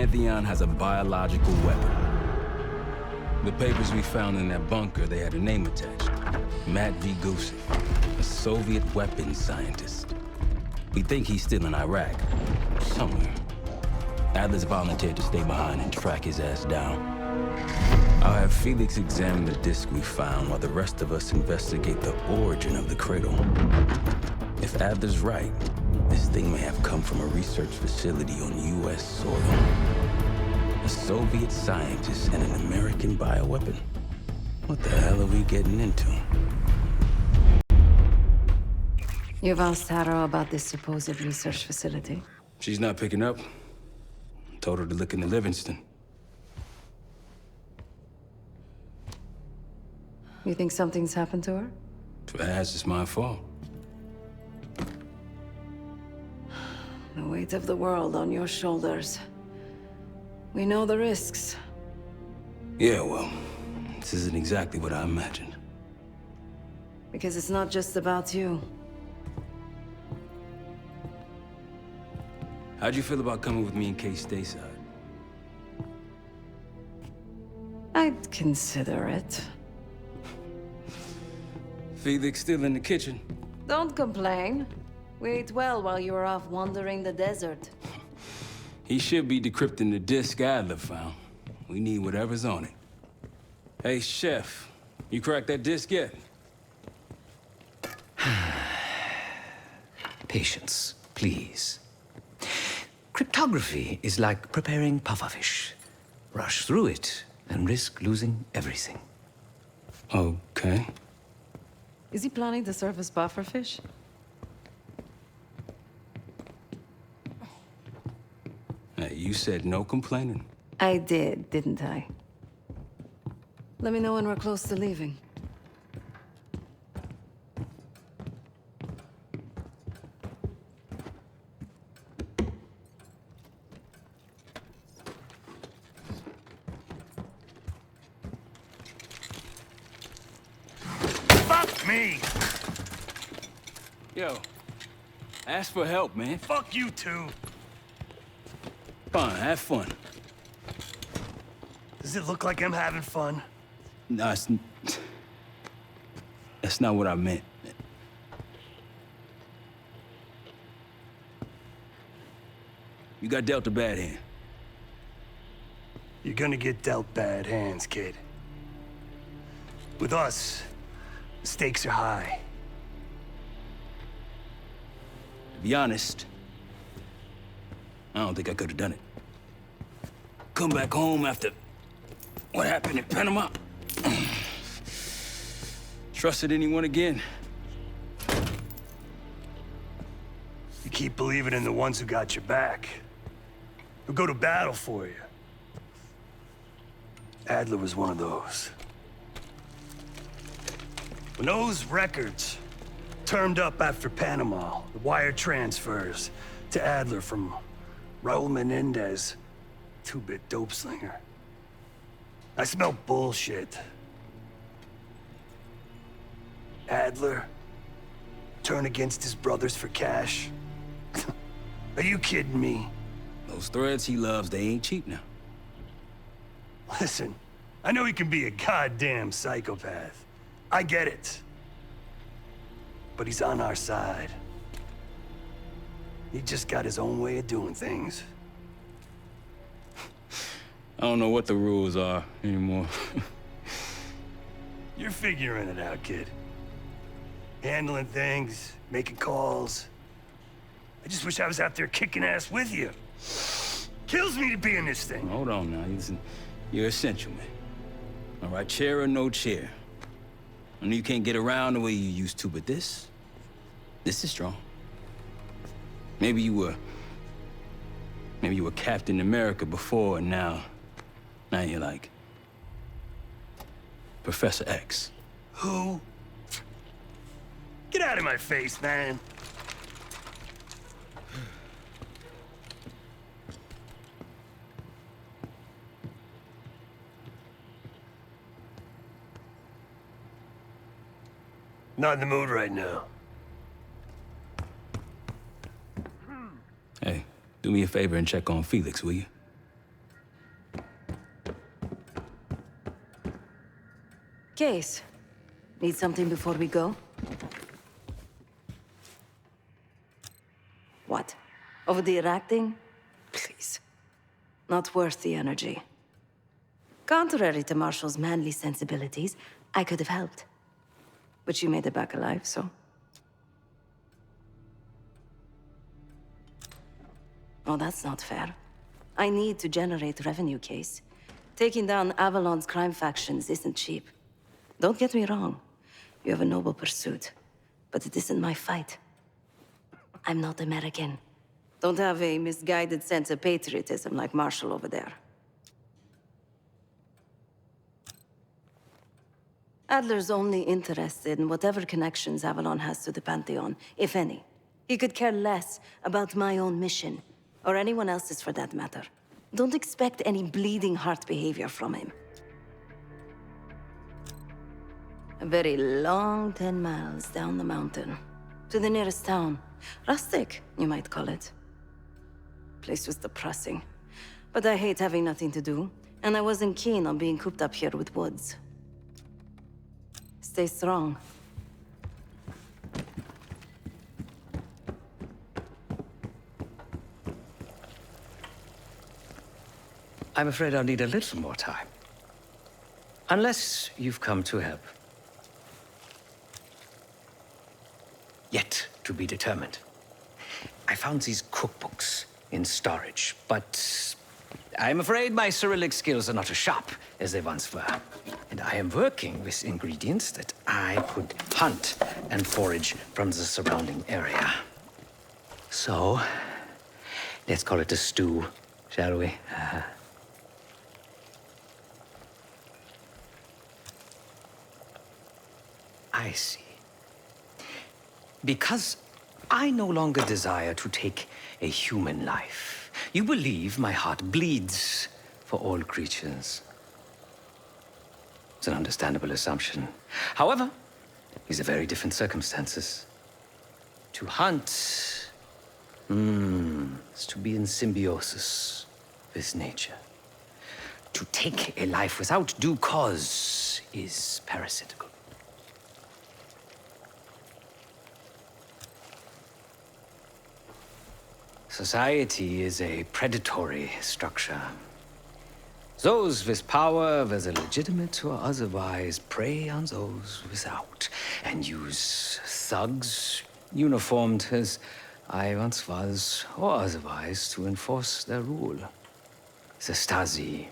Pantheon has a biological weapon. The papers we found in that bunker, they had a name attached. Matt V. Gusev, a Soviet weapons scientist. We think he's still in Iraq, somewhere. Adler's volunteered to stay behind and track his ass down. I'll have Felix examine the disc we found while the rest of us investigate the origin of the cradle. If Adler's right, this thing may have come from a research facility on U.S. soil. A Soviet scientist and an American bioweapon. What the hell are we getting into? You've asked Harrow about this supposed research facility? She's not picking up. Told her to look into Livingston. You think something's happened to her? If it has, it's my fault. The weight of the world on your shoulders. We know the risks. Yeah, well, this isn't exactly what I imagined. Because it's not just about you. How'd you feel about coming with me in case stateside? I'd consider it. Felix still in the kitchen. Don't complain. We ate well while you were off wandering the desert. He should be decrypting the disc Adler found. We need whatever's on it. Hey, Chef, you cracked that disc yet? Patience, please. Cryptography is like preparing pufferfish. Rush through it and risk losing everything. Okay. Is he planning to serve us pufferfish? Hey, you said no complaining. I did, didn't I? Let me know when we're close to leaving. Fuck me! Yo, ask for help, man. Fuck you too. Fine, have fun. Does it look like I'm having fun? No, that's not what I meant. You got dealt a bad hand. You're gonna get dealt bad hands, kid. With us, the stakes are high. To be honest, I don't think I could have done it. Come back home after what happened in Panama. Trusted anyone again? You keep believing in the ones who got your back. Who go to battle for you. Adler was one of those. When those records turned up after Panama, the wire transfers to Adler from Raul Menendez, two-bit dope slinger. I smelled bullshit. Adler turn against his brothers for cash? Are you kidding me? Those threads he loves, they ain't cheap now. Listen, I know he can be a goddamn psychopath. I get it. But he's on our side. He just got his own way of doing things. I don't know what the rules are anymore. You're figuring it out, kid. Handling things, making calls. I just wish I was out there kicking ass with you. Kills me to be in this thing. Hold on now, you're essential, man. All right, chair or no chair. I know you can't get around the way you used to, but this is strong. Maybe you were Captain America before, and now you're like Professor X. Who? Get out of my face, man. Not in the mood right now. Hey, do me a favor and check on Felix, will you? Case. Need something before we go? What? Over the acting? Please. Not worth the energy. Contrary to Marshall's manly sensibilities, I could have helped. But you made it back alive, so... Oh, that's not fair. I need to generate revenue, Case. Taking down Avalon's crime factions isn't cheap. Don't get me wrong. You have a noble pursuit. But it isn't my fight. I'm not American. Don't have a misguided sense of patriotism like Marshall over there. Adler's only interested in whatever connections Avalon has to the Pantheon, if any. He could care less about my own mission, or anyone else's for that matter. Don't expect any bleeding heart behavior from him. A very long 10 miles down the mountain, to the nearest town. Rustic, you might call it. Place was depressing, but I hate having nothing to do, and I wasn't keen on being cooped up here with Woods. Stay strong. I'm afraid I'll need a little more time. Unless you've come to help. Yet to be determined. I found these cookbooks in storage, but I'm afraid my Cyrillic skills are not as sharp as they once were. And I am working with ingredients that I could hunt and forage from the surrounding area. So, let's call it a stew, shall we? I see. Because I no longer desire to take a human life, you believe my heart bleeds for all creatures. It's an understandable assumption. However, these are very different circumstances. To hunt, is to be in symbiosis with nature. To take a life without due cause is parasitical. Society is a predatory structure. Those with power, whether legitimate or otherwise, prey on those without, and use thugs, uniformed as I once was, or otherwise, to enforce their rule. The Stasi,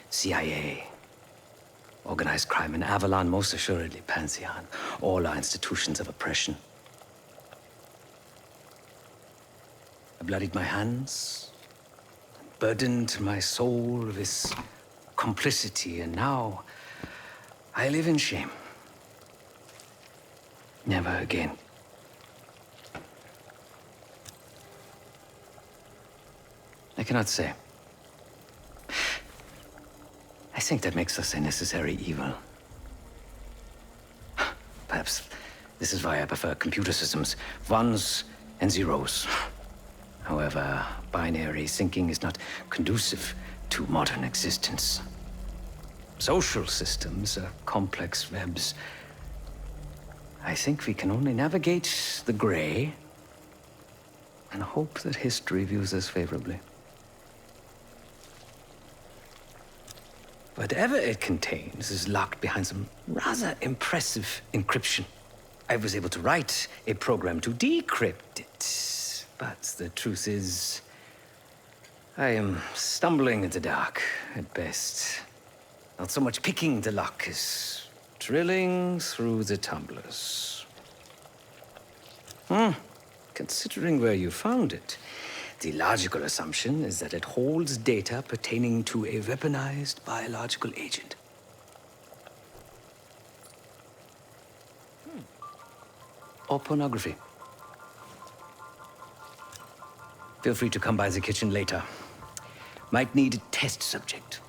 CIA, organized crime in Avalon, most assuredly Pantheon, all are institutions of oppression. I bloodied my hands, burdened my soul with complicity, and now I live in shame. Never again. I cannot say. I think that makes us a necessary evil. Perhaps this is why I prefer computer systems, ones and zeros. However, binary thinking is not conducive to modern existence. Social systems are complex webs. I think we can only navigate the gray and hope that history views us favorably. Whatever it contains is locked behind some rather impressive encryption. I was able to write a program to decrypt it. But the truth is, I am stumbling in the dark at best. Not so much picking the lock as drilling through the tumblers. Considering where you found it, the logical assumption is that it holds data pertaining to a weaponized biological agent. Or pornography. Feel free to come by the kitchen later. Might need a test subject.